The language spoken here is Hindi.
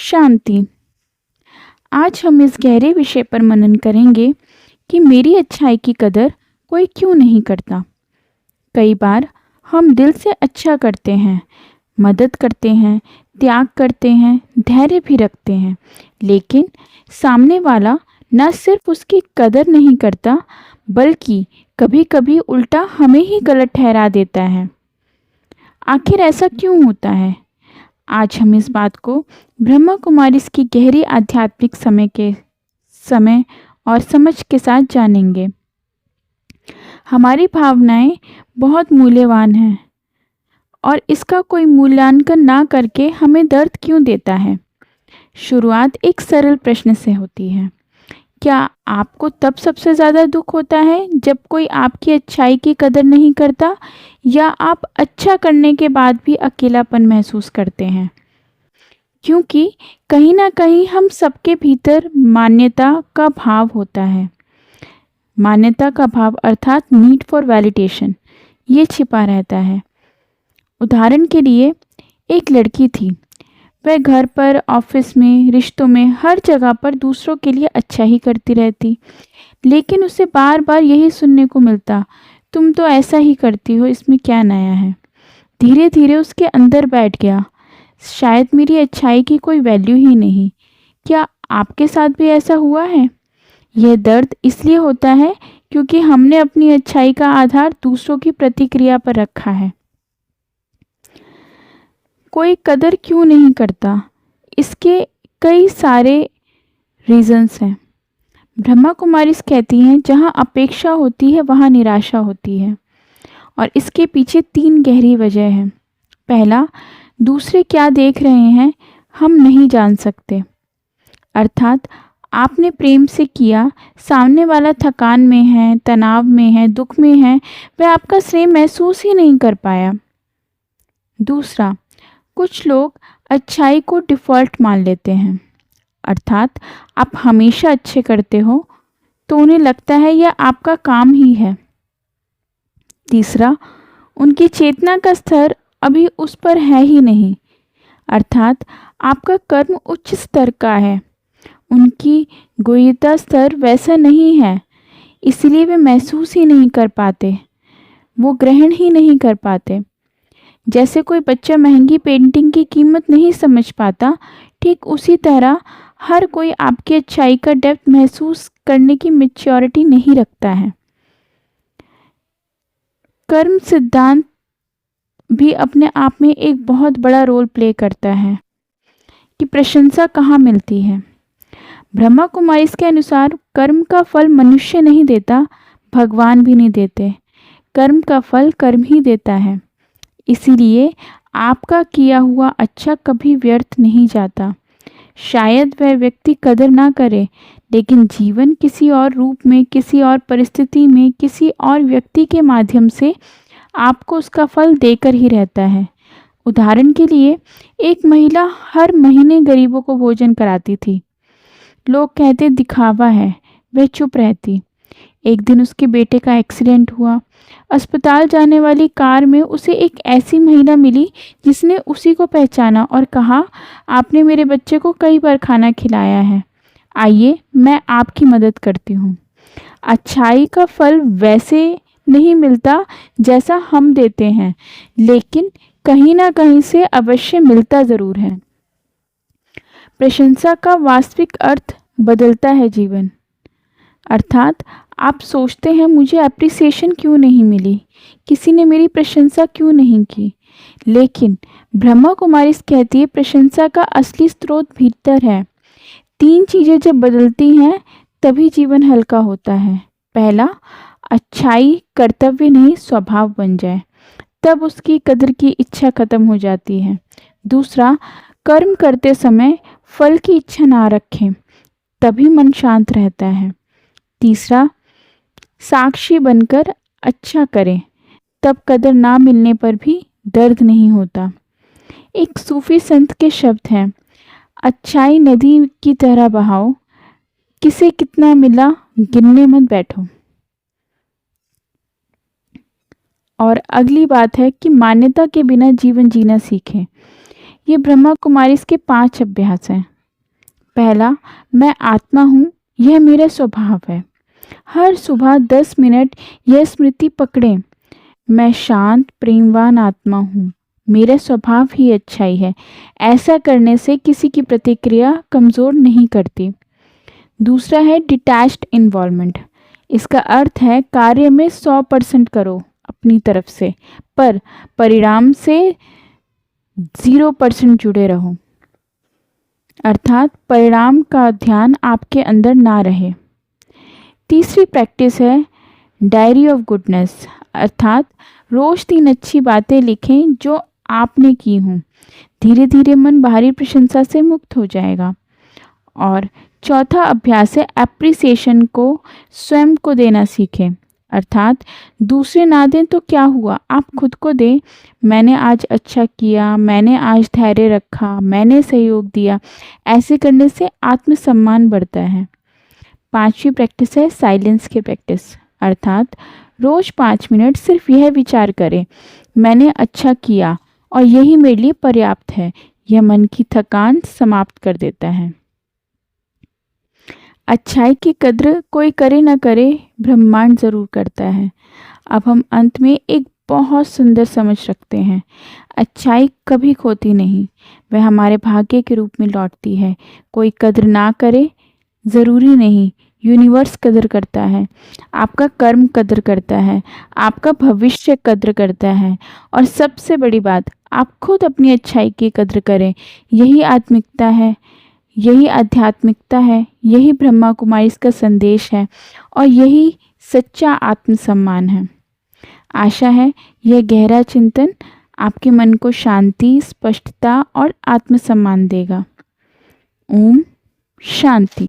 शांति। आज हम इस गहरे विषय पर मनन करेंगे कि मेरी अच्छाई की कदर कोई क्यों नहीं करता। कई बार हम दिल से अच्छा करते हैं, मदद करते हैं, त्याग करते हैं, धैर्य भी रखते हैं, लेकिन सामने वाला न सिर्फ उसकी कदर नहीं करता बल्कि कभी-कभी उल्टा हमें ही गलत ठहरा देता है। आखिर ऐसा क्यों होता है? आज हम इस बात को ब्रह्मा कुमारी की गहरी आध्यात्मिक समय और समझ के साथ जानेंगे। हमारी भावनाएं बहुत मूल्यवान हैं और इसका कोई मूल्यांकन ना करके हमें दर्द क्यों देता है। शुरुआत एक सरल प्रश्न से होती है। क्या आपको तब सबसे ज़्यादा दुख होता है जब कोई आपकी अच्छाई की कदर नहीं करता, या आप अच्छा करने के बाद भी अकेलापन महसूस करते हैं? क्योंकि कहीं ना कहीं हम सबके भीतर मान्यता का भाव होता है। मान्यता का भाव अर्थात नीड फॉर वैलिडेशन, ये छिपा रहता है। उदाहरण के लिए, एक लड़की थी। वह घर पर, ऑफिस में, रिश्तों में, हर जगह पर दूसरों के लिए अच्छा ही करती रहती, लेकिन उसे बार बार यही सुनने को मिलता, तुम तो ऐसा ही करती हो, इसमें क्या नया है। धीरे धीरे उसके अंदर बैठ गया, शायद मेरी अच्छाई की कोई वैल्यू ही नहीं। क्या आपके साथ भी ऐसा हुआ है? यह दर्द इसलिए होता है क्योंकि हमने अपनी अच्छाई का आधार दूसरों की प्रतिक्रिया पर रखा है। कोई कदर क्यों नहीं करता? इसके कई सारे रीजंस हैं। ब्रह्मा कुमारी कहती हैं, जहाँ अपेक्षा होती है वहाँ निराशा होती है, और इसके पीछे 3 गहरी वजह हैं। पहला, दूसरे क्या देख रहे हैं हम नहीं जान सकते। अर्थात आपने प्रेम से किया, सामने वाला थकान में है, तनाव में है, दुख में है, वह आपका स्नेह महसूस ही नहीं कर पाया। दूसरा, कुछ लोग अच्छाई को डिफ़ॉल्ट मान लेते हैं। अर्थात आप हमेशा अच्छे करते हो तो उन्हें लगता है यह आपका काम ही है। तीसरा, उनकी चेतना का स्तर अभी उस पर है ही नहीं। अर्थात आपका कर्म उच्च स्तर का है, उनकी गोयता स्तर वैसा नहीं है, इसलिए वे महसूस ही नहीं कर पाते, वो ग्रहण ही नहीं कर पाते। जैसे कोई बच्चा महंगी पेंटिंग की कीमत नहीं समझ पाता, ठीक उसी तरह हर कोई आपकी अच्छाई का डेप्थ महसूस करने की मैच्योरिटी नहीं रखता है। कर्म सिद्धांत भी अपने आप में एक बहुत बड़ा रोल प्ले करता है कि प्रशंसा कहाँ मिलती है। ब्रह्मा कुमारी के अनुसार कर्म का फल मनुष्य नहीं देता, भगवान भी नहीं देते। कर्म का फल कर्म ही देता है। इसीलिए आपका किया हुआ अच्छा कभी व्यर्थ नहीं जाता। शायद वह व्यक्ति कदर ना करे, लेकिन जीवन किसी और रूप में, किसी और परिस्थिति में, किसी और व्यक्ति के माध्यम से आपको उसका फल देकर ही रहता है। उदाहरण के लिए, एक महिला हर महीने गरीबों को भोजन कराती थी। लोग कहते दिखावा है, वह चुप रहती। एक दिन उसके बेटे का एक्सीडेंट हुआ। अस्पताल जाने वाली कार में उसे एक ऐसी महिला मिली जिसने उसी को पहचाना और कहा, आपने मेरे बच्चे को कई बार खाना खिलाया है, आइए मैं आपकी मदद करती हूँ। अच्छाई का फल वैसे नहीं मिलता जैसा हम देते हैं, लेकिन कहीं ना कहीं से अवश्य मिलता ज़रूर है। प्रशंसा का वास्तविक अर्थ बदलता है जीवन। अर्थात आप सोचते हैं, मुझे अप्रिसिएशन क्यों नहीं मिली, किसी ने मेरी प्रशंसा क्यों नहीं की। लेकिन ब्रह्मा कुमारी कहती है, प्रशंसा का असली स्रोत भीतर है। 3 चीज़ें जब बदलती हैं तभी जीवन हल्का होता है। पहला, अच्छाई कर्तव्य नहीं स्वभाव बन जाए, तब उसकी कदर की इच्छा खत्म हो जाती है। दूसरा, कर्म करते समय फल की इच्छा ना रखें, तभी मन शांत रहता है। तीसरा, साक्षी बनकर अच्छा करें, तब कदर ना मिलने पर भी दर्द नहीं होता। एक सूफी संत के शब्द हैं, अच्छाई नदी की तरह बहाओ, किसे कितना मिला गिनने मत बैठो। और अगली बात है कि मान्यता के बिना जीवन जीना सीखें। ये ब्रह्मा कुमारी के 5 अभ्यास हैं। पहला, मैं आत्मा हूँ, यह मेरा स्वभाव है। हर सुबह 10 मिनट यह स्मृति पकड़ें, मैं शांत प्रेमवान आत्मा हूँ, मेरा स्वभाव ही अच्छाई है। ऐसा करने से किसी की प्रतिक्रिया कमज़ोर नहीं करती। दूसरा है डिटैच्ड इन्वॉल्वमेंट। इसका अर्थ है कार्य में 100% करो अपनी तरफ से, पर परिणाम से 0% जुड़े रहो, अर्थात परिणाम का ध्यान आपके अंदर ना रहे। तीसरी प्रैक्टिस है डायरी ऑफ गुडनेस, अर्थात रोज़ 3 अच्छी बातें लिखें जो आपने की हों। धीरे धीरे मन बाहरी प्रशंसा से मुक्त हो जाएगा। और चौथा अभ्यास है एप्रिसिएशन को स्वयं को देना सीखें, अर्थात दूसरे ना दें तो क्या हुआ, आप खुद को दें। मैंने आज अच्छा किया, मैंने आज धैर्य रखा, मैंने सहयोग दिया। ऐसे करने से आत्मसम्मान बढ़ता है। पांचवी प्रैक्टिस है साइलेंस की प्रैक्टिस, अर्थात रोज़ 5 मिनट सिर्फ यह विचार करें, मैंने अच्छा किया और यही मेरे लिए पर्याप्त है। यह मन की थकान समाप्त कर देता है। अच्छाई की कद्र कोई करे न करे, ब्रह्मांड ज़रूर करता है। अब हम अंत में एक बहुत सुंदर समझ रखते हैं। अच्छाई कभी खोती नहीं, वह हमारे भाग्य के रूप में लौटती है। कोई कद्र ना करे, ज़रूरी नहीं, यूनिवर्स कद्र करता है, आपका कर्म कद्र करता है, आपका भविष्य कद्र करता है। और सबसे बड़ी बात, आप खुद अपनी अच्छाई की कद्र करें। यही आत्मिकता है, यही आध्यात्मिकता है, यही ब्रह्मा कुमारी का संदेश है और यही सच्चा आत्मसम्मान है। आशा है यह गहरा चिंतन आपके मन को शांति, स्पष्टता और आत्मसम्मान देगा। ओम शांति।